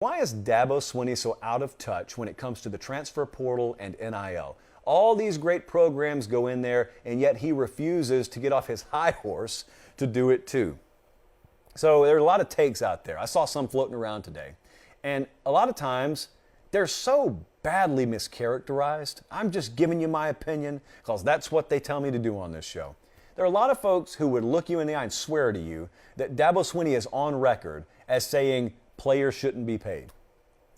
Why is Dabo Swinney so out of touch when it comes to the transfer portal and NIL? All these great programs go in there, and yet he refuses to get off his high horse to do it too. So there are a lot of takes out there. I saw some floating around today. And a lot of times, they're so badly mischaracterized. I'm just giving you my opinion because that's what they tell me to do on this show. There are a lot of folks who would look you in the eye and swear to you that Dabo Swinney is on record as saying players shouldn't be paid.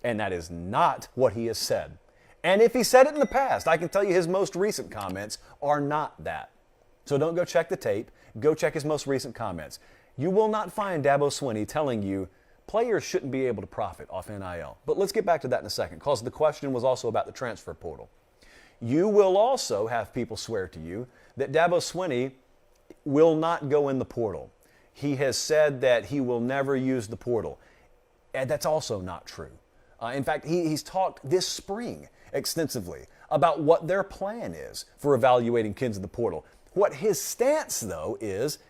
And that is not what he has said. And if he said it in the past, I can tell you his most recent comments are not that. So don't go check the tape. Go check his most recent comments. You will not find Dabo Swinney telling you players shouldn't be able to profit off NIL. But let's get back to that in a second, because the question was also about the transfer portal. You will also have people swear to you that Dabo Swinney will not go in the portal. He has said that he will never use the portal. And that's also not true. In fact, he's talked this spring extensively about what their plan is for evaluating kids in the portal. What his stance, though, is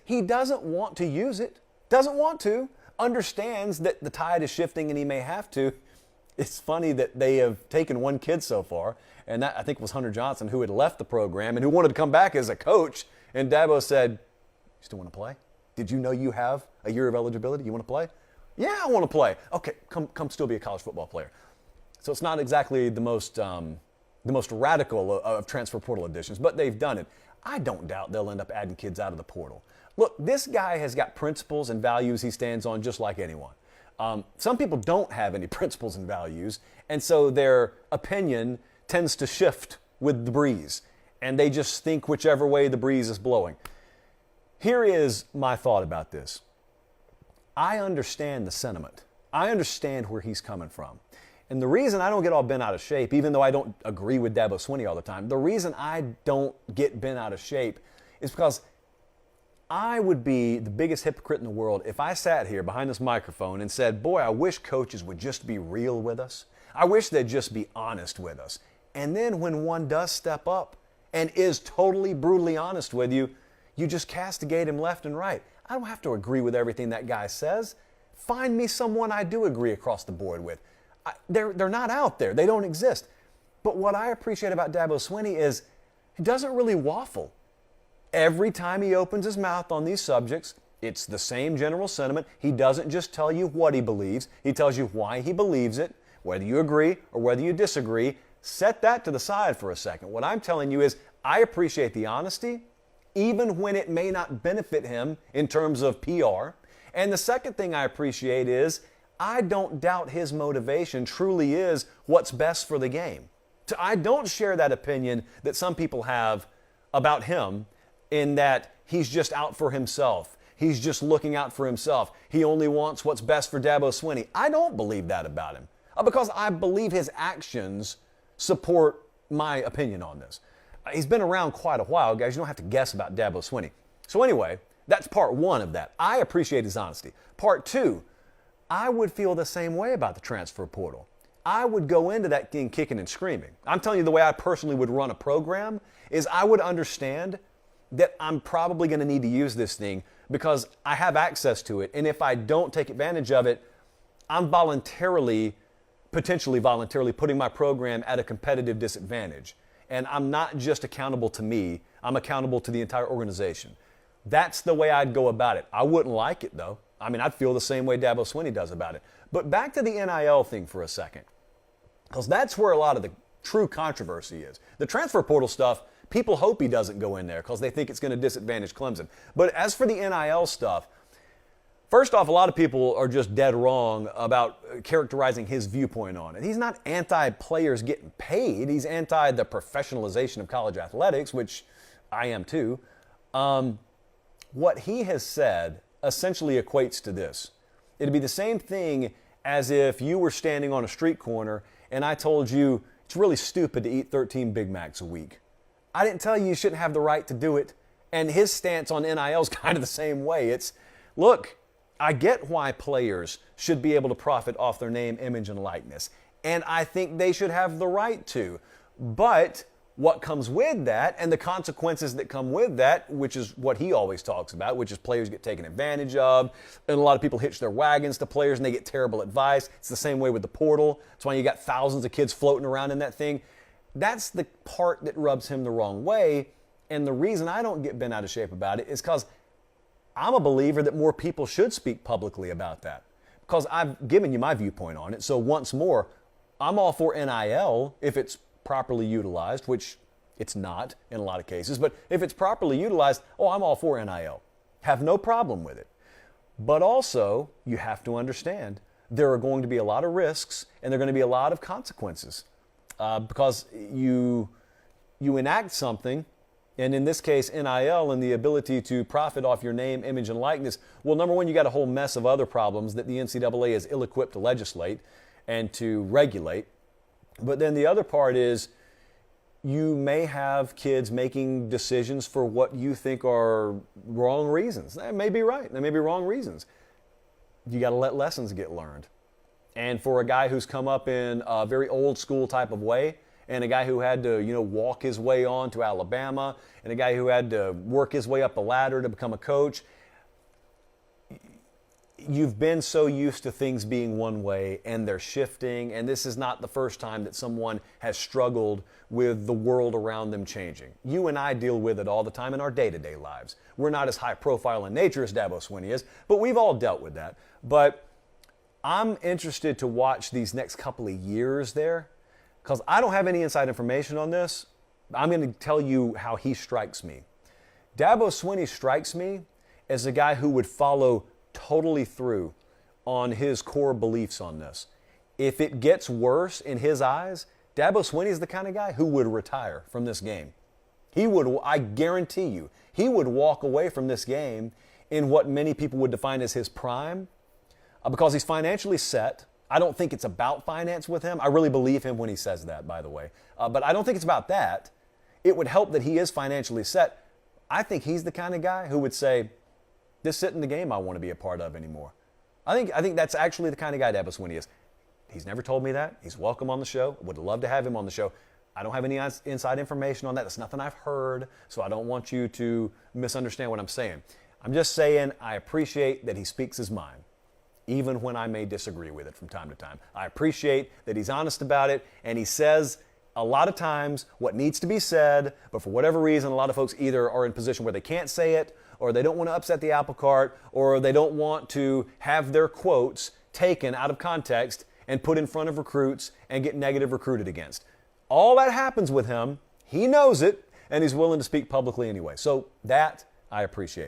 he doesn't want to use it, doesn't want to, understands that the tide is shifting and he may have to. It's funny that they have taken one kid so far, and that I think was Hunter Johnson, who had left the program and who wanted to come back as a coach. And Dabo said, "You still want to play? Did you know you have a year of eligibility? You want to play?" "Yeah, I want to play." "Okay, come still be a college football player." So it's not exactly the most radical of transfer portal additions, but they've done it. I don't doubt they'll end up adding kids out of the portal. Look, this guy has got principles and values he stands on just like anyone. Some people don't have any principles and values, and so their opinion tends to shift with the breeze, and they just think whichever way the breeze is blowing. Here is my thought about this. I understand the sentiment. I understand where he's coming from. And the reason I don't get all bent out of shape, even though I don't agree with Dabo Swinney all the time, the reason I don't get bent out of shape is because I would be the biggest hypocrite in the world if I sat here behind this microphone and said, "Boy, I wish coaches would just be real with us. I wish they'd just be honest with us." And then when one does step up and is totally brutally honest with you, you just castigate him left and right. I don't have to agree with everything that guy says. Find me someone I do agree across the board with. They're not out there. They don't exist. But what I appreciate about Dabo Swinney is he doesn't really waffle. Every time he opens his mouth on these subjects, it's the same general sentiment. He doesn't just tell you what he believes. He tells you why he believes it, whether you agree or whether you disagree. Set that to the side for a second. What I'm telling you is I appreciate the honesty, even when it may not benefit him in terms of PR. And the second thing I appreciate is I don't doubt his motivation truly is what's best for the game. I don't share that opinion that some people have about him in that he's just out for himself. He's just looking out for himself. He only wants what's best for Dabo Swinney. I don't believe that about him because I believe his actions support my opinion on this. He's been around quite a while, guys. You don't have to guess about Dabo Swinney. So anyway, that's part one of that. I appreciate his honesty. Part two, I would feel the same way about the transfer portal. I would go into that thing kicking and screaming. I'm telling you the way I personally would run a program is I would understand that I'm probably going to need to use this thing because I have access to it. And if I don't take advantage of it, I'm potentially voluntarily putting my program at a competitive disadvantage. And I'm not just accountable to me, I'm accountable to the entire organization. That's the way I'd go about it. I wouldn't like it though. I mean, I'd feel the same way Dabo Swinney does about it. But back to the NIL thing for a second, because that's where a lot of the true controversy is. The transfer portal stuff, people hope he doesn't go in there because they think it's going to disadvantage Clemson. But as for the NIL stuff, first off, a lot of people are just dead wrong about characterizing his viewpoint on it. He's not anti-players getting paid. He's anti the professionalization of college athletics, which I am too. What he has said essentially equates to this. It'd be the same thing as if you were standing on a street corner and I told you it's really stupid to eat 13 Big Macs a week. I didn't tell you shouldn't have the right to do it. And his stance on NIL is kind of the same way. It's, look, I get why players should be able to profit off their name, image, and likeness. And I think they should have the right to. But what comes with that and the consequences that come with that, which is what he always talks about, which is players get taken advantage of, and a lot of people hitch their wagons to players and they get terrible advice. It's the same way with the portal. That's why you got thousands of kids floating around in that thing. That's the part that rubs him the wrong way, and the reason I don't get bent out of shape about it is because I'm a believer that more people should speak publicly about that, because I've given you my viewpoint on it. So once more, I'm all for NIL if it's properly utilized, which it's not in a lot of cases, but if it's properly utilized, I'm all for NIL. Have no problem with it. But also, you have to understand there are going to be a lot of risks and there are going to be a lot of consequences because you enact something, and in this case, NIL and the ability to profit off your name, image, and likeness. Well, number one, you got a whole mess of other problems that the NCAA is ill-equipped to legislate and to regulate. But then the other part is you may have kids making decisions for what you think are wrong reasons. They may be right. They may be wrong reasons. You got to let lessons get learned. And for a guy who's come up in a very old school type of way, and a guy who had to, walk his way on to Alabama, and a guy who had to work his way up the ladder to become a coach, you've been so used to things being one way and they're shifting, and this is not the first time that someone has struggled with the world around them changing. You and I deal with it all the time in our day-to-day lives. We're not as high profile in nature as Dabo Swinney is, but we've all dealt with that. But I'm interested to watch these next couple of years there, because I don't have any inside information on this. I'm going to tell you how he strikes me. Dabo Swinney strikes me as a guy who would follow totally through on his core beliefs on this. If it gets worse in his eyes, Dabo Swinney is the kind of guy who would retire from this game. He would, I guarantee you, he would walk away from this game in what many people would define as his prime because he's financially set. I don't think it's about finance with him. I really believe him when he says that, by the way. But I don't think it's about that. It would help that he is financially set. I think he's the kind of guy who would say, this isn't the game I want to be a part of anymore. I think that's actually the kind of guy Dabo Swinney is. He's never told me that. He's welcome on the show. Would love to have him on the show. I don't have any inside information on that. That's nothing I've heard, so I don't want you to misunderstand what I'm saying. I'm just saying I appreciate that he speaks his mind, even when I may disagree with it from time to time. I appreciate that he's honest about it, and he says a lot of times what needs to be said, but for whatever reason, a lot of folks either are in a position where they can't say it, or they don't want to upset the apple cart, or they don't want to have their quotes taken out of context and put in front of recruits and get negative recruited against. All that happens with him. He knows it, and he's willing to speak publicly anyway. So that I appreciate.